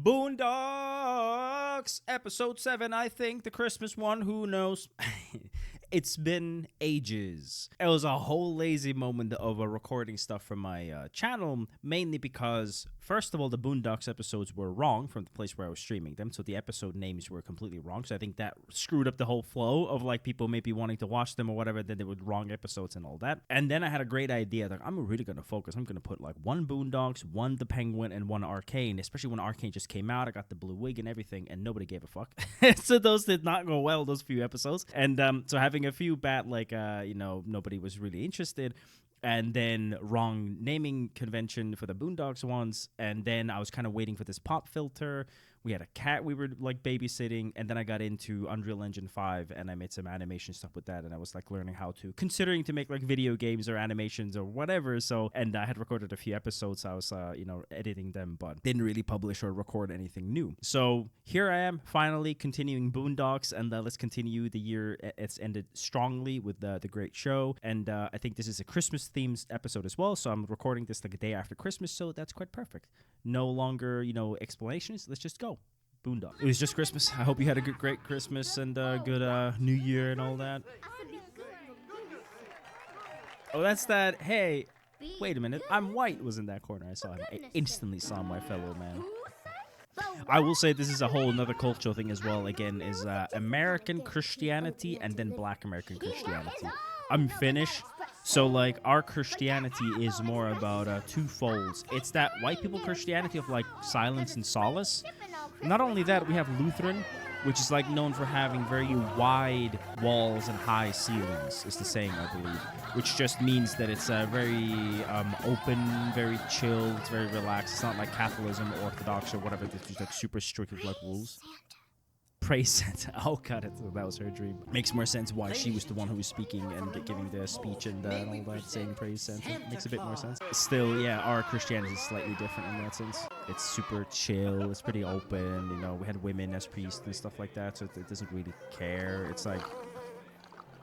Boondocks, episode 7, I think, the Christmas one, who knows? It's been ages. It was a whole lazy moment of recording stuff from my channel, mainly because, first of all, the Boondocks episodes were wrong from the place where I was streaming them, so the episode names were completely wrong, so I think that screwed up the whole flow of, like, people maybe wanting to watch them or whatever, then they were wrong episodes and all that. And then I had a great idea, like, I'm really gonna focus. I'm gonna put, like, one Boondocks, one The Penguin, and one Arcane, especially when Arcane just came out. I got the blue wig and everything, and nobody gave a fuck. So those did not go well, those few episodes. And so having a few bad, like, nobody was really interested, and then wrong naming convention for the Boondocks ones, and then I was kind of waiting for this pop filter. We had a cat we were, like, babysitting, and then I got into Unreal Engine 5, and I made some animation stuff with that, and I was, like, learning how to, considering to make, like, video games or animations or whatever, so, and I had recorded a few episodes, so I was, editing them, but didn't really publish or record anything new. So, here I am, finally continuing Boondocks, and let's continue the year. It's ended strongly with the great show, and I think this is a Christmas-themed episode as well, so I'm recording this, like, a day after Christmas, so that's quite perfect. No longer, explanations, let's just go. Boondocks. It was just Christmas. I hope you had a great Christmas and good New Year and all that. Oh, that's that. Hey, wait a minute. I'm white was in that corner. I saw him. I instantly saw my fellow man. I will say this is a whole another cultural thing as well. Again, is American Christianity and then Black American Christianity. I'm Finnish. So, like, our Christianity is more about two folds. It's that white people Christianity of, like, silence and solace. Not only that, we have Lutheran, which is, like, known for having very wide walls and high ceilings, is the saying, I believe. Which just means that it's very open, very chill, it's very relaxed. It's not like Catholicism or Orthodox or whatever, it's just, like, super strict with, like, rules. Praise Santa. Oh, God, that was her dream. Makes more sense why she was the one who was speaking and giving the speech and all that, saying Praise Santa. Makes a bit more sense. Still, yeah, our Christianity is slightly different in that sense. It's super chill. It's pretty open. We had women as priests and stuff like that, so it doesn't really care. It's like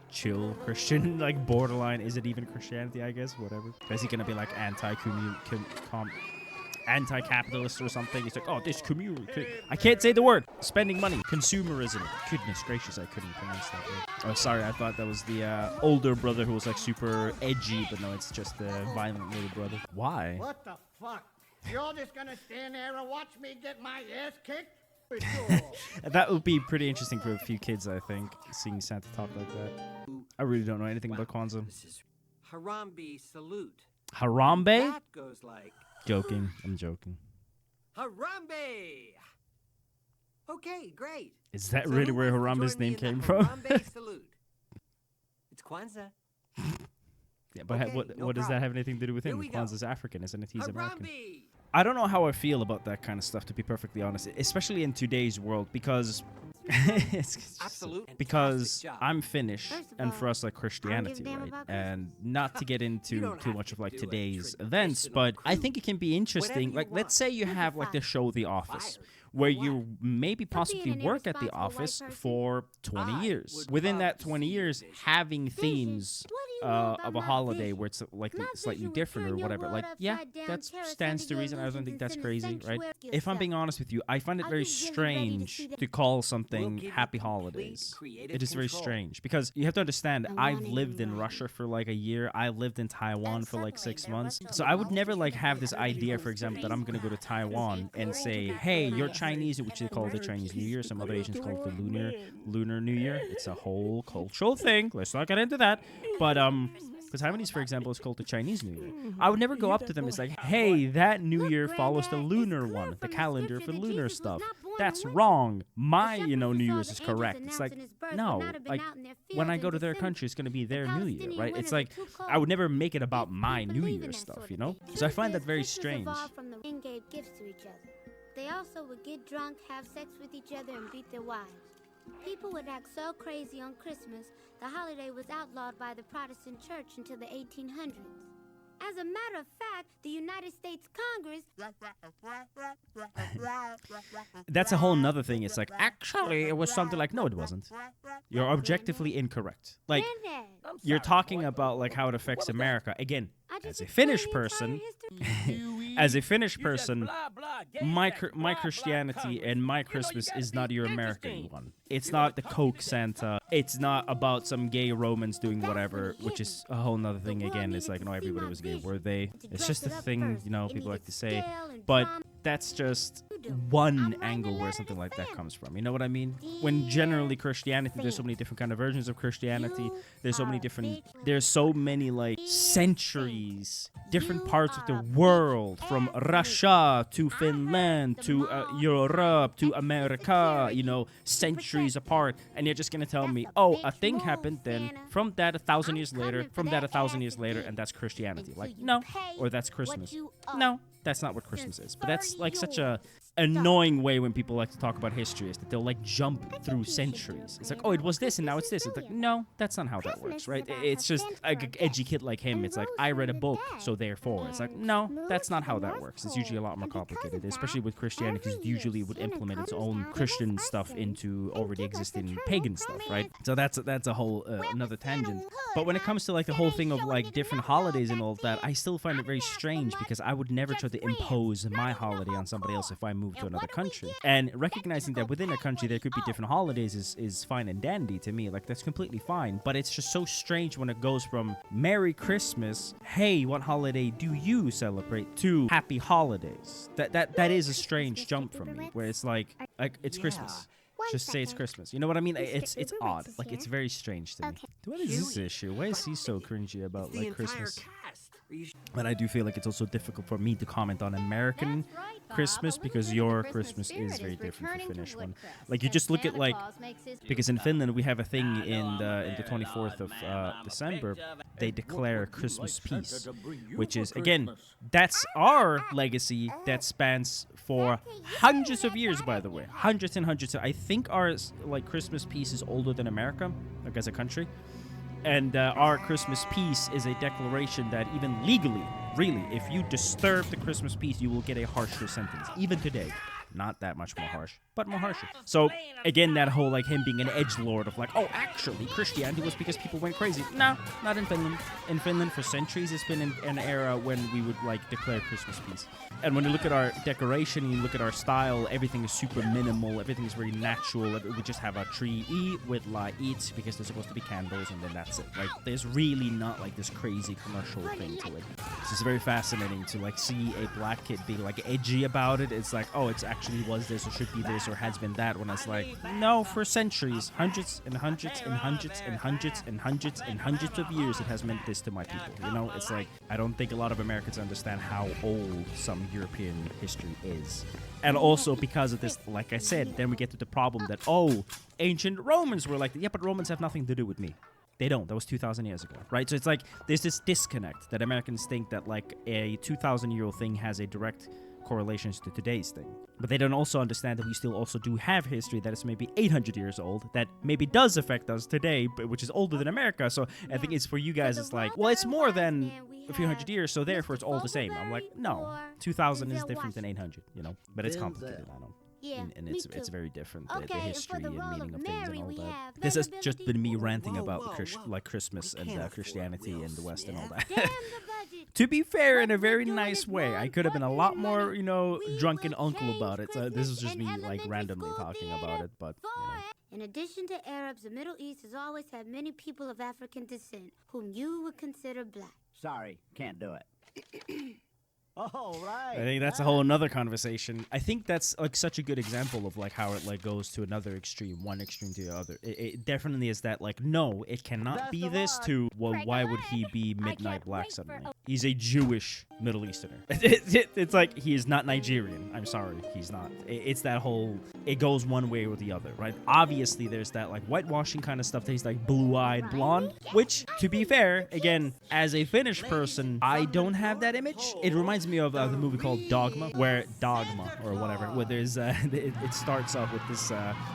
chill Christian, like borderline. Is it even Christianity? I guess. Whatever. Is he gonna be like anti-capitalist or something? He's like, oh, this community. I can't say the word. Spending money. Consumerism. Goodness gracious, I couldn't pronounce that word. Oh, sorry, I thought that was the older brother who was like super edgy, but no, it's just the violent little brother. Why? What the fuck? You're just gonna stand there and watch me get my ass kicked? That would be pretty interesting for a few kids, I think, seeing Santa talk like that. I really don't know anything about Kwanzaa. This is Harambe salute. Harambe? That goes like... Joking. I'm joking. Harambe! Okay, great. Is that really where Harambe's name came from? Harambe salute. It's Kwanzaa. Yeah, but Okay, what does that have anything to do with him? Here we go. Kwanzaa's African, isn't it? He's American. Harambe! I don't know how I feel about that kind of stuff, to be perfectly honest, especially in today's world, because Absolutely. because I'm Finnish, and for us, like, Christianity, right? And not to get into too much of, like, today's events, but I think it can be interesting. Like, let's say you have, like, the show The Office, where you maybe possibly work at the office for 20 years. Within that 20 years, having themes of a holiday where it's like slightly different or whatever, like, yeah, that stands to reason. I don't think that's crazy, right? If I'm being honest with you, I find it very strange to call something Happy Holidays. It is very strange, because you have to understand, I've lived in Russia for like a year. I lived in Taiwan for like 6 months. So I would never, like, have this idea, for example, that I'm gonna go to Taiwan and say, hey, you're Chinese, which they call the Chinese New Year. Some other Asians call it the Lunar New Year. It's a whole cultural thing. Let's not get into that. But the Taiwanese, for example, is called the Chinese New Year. I would never go up to them and say, like, hey, that New Year follows the lunar one, the calendar for lunar stuff. That's wrong. My, New Year's is correct. It's like, no, like, when I go to their country, it's going to be their New Year, right? It's like, I would never make it about my New Year stuff, So I find that very strange. They also would get drunk, have sex with each other, and beat their wives. People would act so crazy on Christmas, the holiday was outlawed by the Protestant Church until the 1800s. As a matter of fact, the United States Congress... That's a whole nother thing. It's like, actually, it was something like, no, it wasn't. You're objectively incorrect. Like, you're talking about, like, how it affects America. Again, as a Finnish person, as a Finnish person, my Christianity and my Christmas is not your American one. It's not the Coke Santa. It's not about some gay Romans doing whatever, which is a whole nother thing again. It's like, no, everybody was gay, were they? It's just a thing, you know, people like to say. But that's just one angle where something like that comes from. You know what I mean? When generally Christianity, there's so many different kind of versions of Christianity. There's so many like centuries, different parts of the world, from Russia to Finland to Europe to America, you know, centuries apart. And you're just going to tell me, oh, a thing happened then, from that 1,000 years later, from that 1,000 years later, and that's Christianity. Like, no. Or that's Christmas. No, that's not what Christmas is. But that's like such a annoying way when people like to talk about history, is that they'll like jump through centuries. It's like, oh, it was this and now it's this. It's like, no, that's not how that works, right? It's just like an edgy kid like him. It's like, I read a book, so therefore. It's like, no, that's not how that works. It's usually a lot more complicated, especially with Christianity, because it usually would implement its own Christian stuff into already existing pagan stuff, right? So that's a whole another tangent. But when it comes to like the whole thing of like different holidays and all of that, I still find it very strange, because I would never try to impose my holiday on somebody else if I move to another country. And recognizing that within a country there could be different holidays is fine and dandy to me. Like, that's completely fine. But it's just so strange when it goes from Merry Christmas, hey, what holiday do you celebrate, to Happy Holidays. That is a strange jump from me, where it's like it's Christmas. Just say it's Christmas. You know what I mean? It's odd. Like, it's very strange to me. What is this issue? Why is he so cringy about like Christmas? But I do feel like it's also difficult for me to comment on American Christmas, because your Christmas is very different from Finnish one. Like, you just look at like, because in Finland we have a thing in the 24th of December, they declare Christmas peace, which is, again, that's our legacy that spans for hundreds of years, by the way, hundreds and hundreds. I think our like Christmas peace is older than America, like as a country. And our Christmas peace is a declaration that even legally, really, if you disturb the Christmas peace, you will get a harsher sentence. Even today. Not that much more harsh, but more harsher. So, again, that whole, like, him being an edgelord of, like, oh, actually, Christianity was because people went crazy. No, not in Finland. In Finland, for centuries, it's been an era when we would, like, declare Christmas peace. And when you look at our decoration, you look at our style, everything is super minimal, everything is very natural. We just have a tree with lights, because there's supposed to be candles, and then that's it. Like, there's really not, like, this crazy commercial thing to it. It's just very fascinating to, like, see a black kid being, like, edgy about it. It's like, oh, it's actually was this or should be this or has been that, when it's like, no, for centuries, hundreds and hundreds and hundreds and hundreds and hundreds and hundreds of years, it has meant this to my people. You know, it's like, I don't think a lot of Americans understand how old some European history is. And also because of this, like I said, then we get to the problem that, oh, ancient Romans were like, yeah, but Romans have nothing to do with me. They don't. That was 2,000 years ago, right? So it's like, there's this disconnect that Americans think that like a 2,000-year-old thing has a direct correlations to today's thing. But they don't also understand that we still also do have history that is maybe 800 years old that maybe does affect us today, but which is older than America. So I think it's for you guys, it's like, well, it's more than a few hundred years, so therefore it's all the same. I'm like, no, 2000 is different than 800, you know, but it's complicated, I know. Yeah, and it's very different, Okay, the history and for and the role meaning of of things and Mary, all we that. have This has Mary just been me Ability. ranting Whoa, about whoa, whoa. like Christmas We and can't afford Christianity Will and the West and all Smith. that. Damn the budget. To be fair, in a What very we're doing nice is way. one I could have been a lot more, money. you know, We drunken will uncle change about it. So this was just me, Christmas like, and randomly elementary talking school about it, but, you know. In addition to Arabs, the Middle East has always had many people of African descent whom you would consider black. Sorry, can't do it. Oh, right. I think that's a whole another conversation. I think that's like such a good example of like how it like goes to another extreme, one extreme to the other. It definitely is that like, no, it cannot That's be the this one. to, well, why would he be midnight black suddenly? He's a Jewish Middle Easterner. It's like, he is not Nigerian. I'm sorry, he's not. It's that whole, it goes one way or the other, right? Obviously, there's that like whitewashing kind of stuff that he's like blue-eyed blonde, which, to be fair, again, as a Finnish person, I don't have that image. It reminds me of the movie called Dogma, where where there's it starts off with this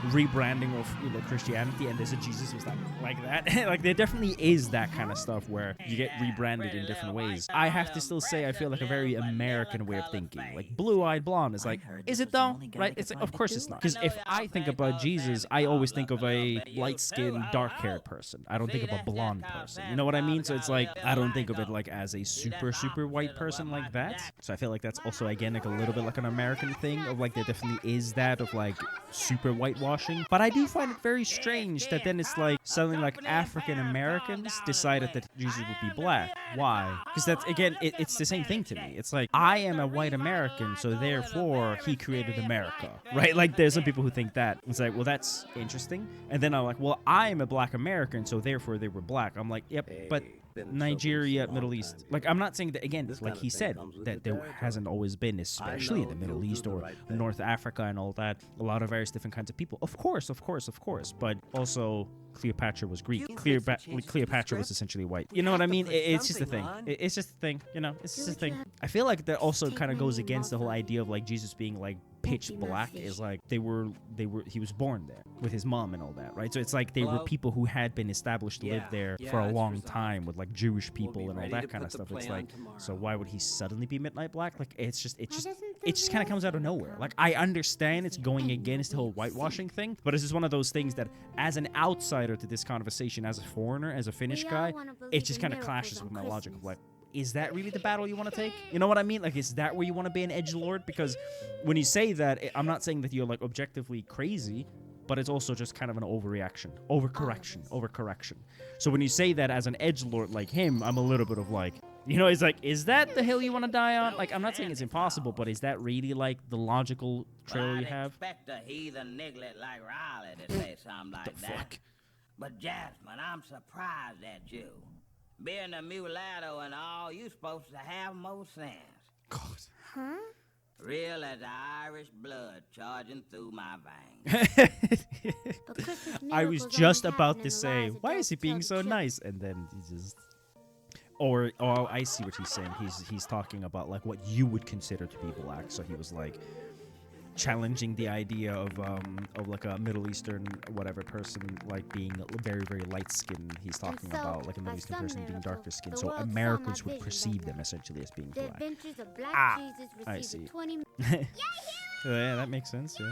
rebranding of, you know, Christianity, and there's a Jesus who's like that. Like, there definitely is that kind of stuff where you get rebranded in different ways. I have to still say I feel like a very American way of thinking. Like, blue-eyed blonde is like, is it though? Right? It's like, of course it's not. Because if I think about Jesus, I always think of a light-skinned, dark-haired person. I don't think of a blonde person. You know what I mean? So it's like, I don't think of it like as a super, super white person like that. So I feel like that's also, again, like a little bit like an American thing of like there definitely is that of like super whitewashing. But I do find it very strange that then it's like suddenly like African Americans decided that Jesus would be black. Why? Because that's, again, it's the same thing to me. It's like, I am a white American, so therefore he created America, right? Like there's some people who think that. It's like, well, that's interesting. And then I'm like, well, I am a black American, so therefore they were black. I'm like, yep, but Nigeria, Middle East. Like, I'm not saying that, again, like he said, that there hasn't always been, especially in the Middle East or North Africa and all that, a lot of various different kinds of people. Of course. But also, Cleopatra was Greek. Cleopatra was essentially white. You know what I mean? It's just a thing. It's just a thing. You know, it's just a thing. I feel like that also kind of goes against the whole idea of like Jesus being like pitch black. Is like he was born there with his mom and all that, right? So it's like they were people who had been established to live there for a long time with like Jewish people and all that kind of stuff. It's like, so why would he suddenly be midnight black? Like it just kind of comes out of nowhere. Like I understand it's going against the whole whitewashing thing, but it's just one of those things that as an outsider to this conversation, as a foreigner, as a Finnish guy, it just kind of clashes with my logic of like, is that really the battle you want to take? You know what I mean? Like, is that where you want to be an edgelord? Because when you say that, I'm not saying that you're like objectively crazy, but it's also just kind of an overcorrection. So when you say that as an edgelord like him, I'm a little bit of like, you know, it's like, is that the hill you want to die on? Like, I'm not saying it's impossible, but is that really like the logical trail you have? Expect a heathen niglet like Riley to say something like that. Fuck. But Jasmine, I'm surprised at you. Being a mulatto and all, you supposed to have more sense. God. Huh? Real as Irish blood charging through my veins. I was just about to say, why is he being so nice? And then he just... Or I see what he's saying. He's talking about like what you would consider to be black. So he was like challenging the idea of like a Middle Eastern whatever person like being very, very light skinned. He's talking about like a Middle Eastern person being darker skinned. So Americans would perceive them essentially as being black. I see. Yeah, that makes sense. Yeah.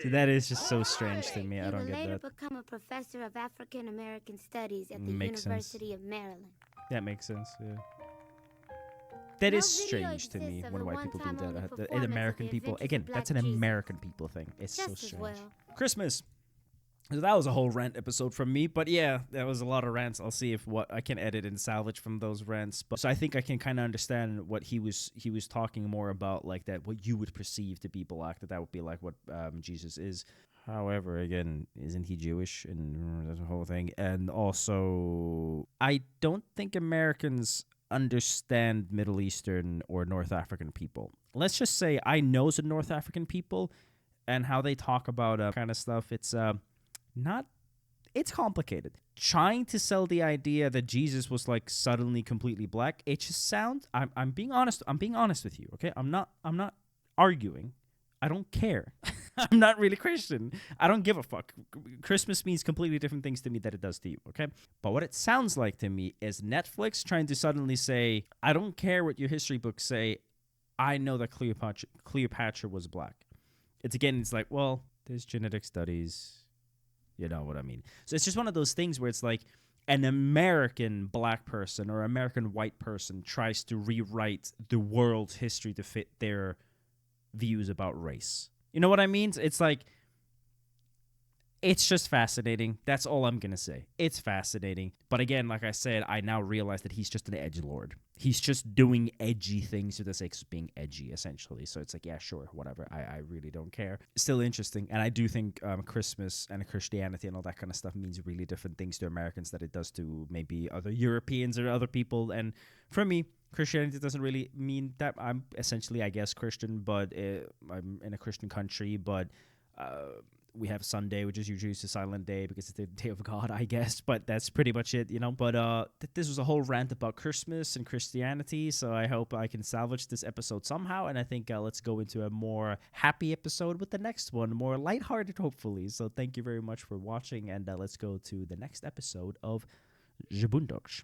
See, that is just so strange to me. I don't get that. He would later become a professor of African American Studies at the University of Maryland. That makes sense. Yeah. That is strange to me when white people do that. And American people, again, that's an American people thing. It's so strange. Christmas. So that was a whole rant episode from me, but yeah, that was a lot of rants. I'll see if what I can edit and salvage from those rants. But so I think I can kind of understand what he was talking more about, like that what you would perceive to be black, that would be like what Jesus is. However, again, isn't he Jewish and that's the whole thing? And also, I don't think Americans understand Middle Eastern or North African people. Let's just say I know some North African people and how they talk about kind of stuff. It's complicated. Trying to sell the idea that Jesus was like suddenly completely black, it just sounds, I'm being honest with you, okay? I'm not arguing. I don't care. I'm not really Christian. I don't give a fuck. Christmas means completely different things to me than it does to you, okay? But what it sounds like to me is Netflix trying to suddenly say, I don't care what your history books say. I know that Cleopatra was black. It's like, well, there's genetic studies. You know what I mean? So it's just one of those things where it's like an American black person or American white person tries to rewrite the world's history to fit their views about race. You know what I mean? It's like, it's just fascinating. That's all I'm going to say. It's fascinating. But again, like I said, I now realize that he's just an edgelord. He's just doing edgy things for the sake of being edgy, essentially. So it's like, yeah, sure, whatever. I really don't care. Still interesting. And I do think Christmas and Christianity and all that kind of stuff means really different things to Americans than it does to maybe other Europeans or other people. And for me, Christianity doesn't really mean that. I'm essentially, I guess, Christian, but I'm in a Christian country, but... we have Sunday, which is usually a silent day because it's the day of God, I guess. But that's pretty much it, you know. But this was a whole rant about Christmas and Christianity. So I hope I can salvage this episode somehow. And I think let's go into a more happy episode with the next one, more lighthearted, hopefully. So thank you very much for watching. And let's go to the next episode of Boondocks.